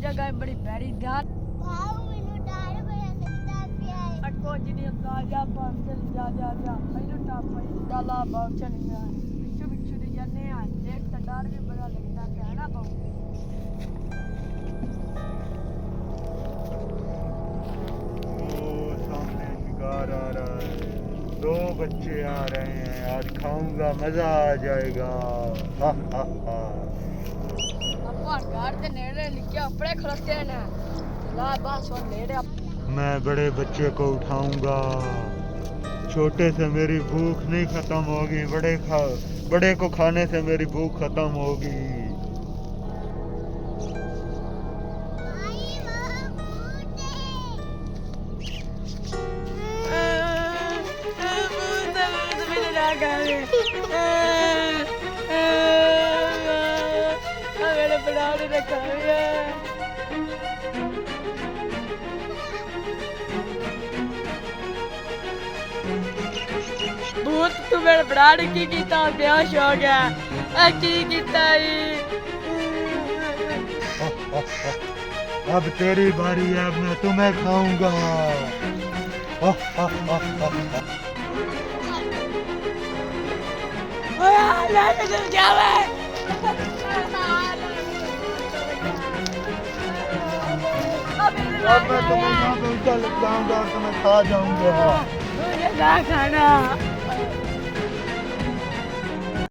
जगह बड़ी भैड़ी ध्यान कुछ नहीं होता जा बस चली जा जा जा पहले टाप डाला बहुत चली जा बिच्छू बिच्छू दी जाने आ देख तो डर भी बड़ा लगता है ना बहुत सामने शिकार आ रहा है 2 बच्चे आ रहे हैं आज खाऊंगा मजा आ जाएगा हा हा हा अपन घर के नेड़े लिखे अपने खड़ते हैं ला बस वो नेड़े मैं बड़े बच्चे को उठाऊंगा छोटे से मेरी भूख नहीं खत्म होगी बड़े को खाने से मेरी भूख खत्म होगी मेरे बड़ा ने रखा है भूत तू मेरे बड़ा ने की कीता बेहोश हो गया आ की कीता अब तेरी बारी है अब मैं तुम्हें खाऊंगा अब मैं तुम्हें यहाँ पे उल्टा लटकाऊंगा और तुम्हें खा जाऊंगा मुझे ना खाना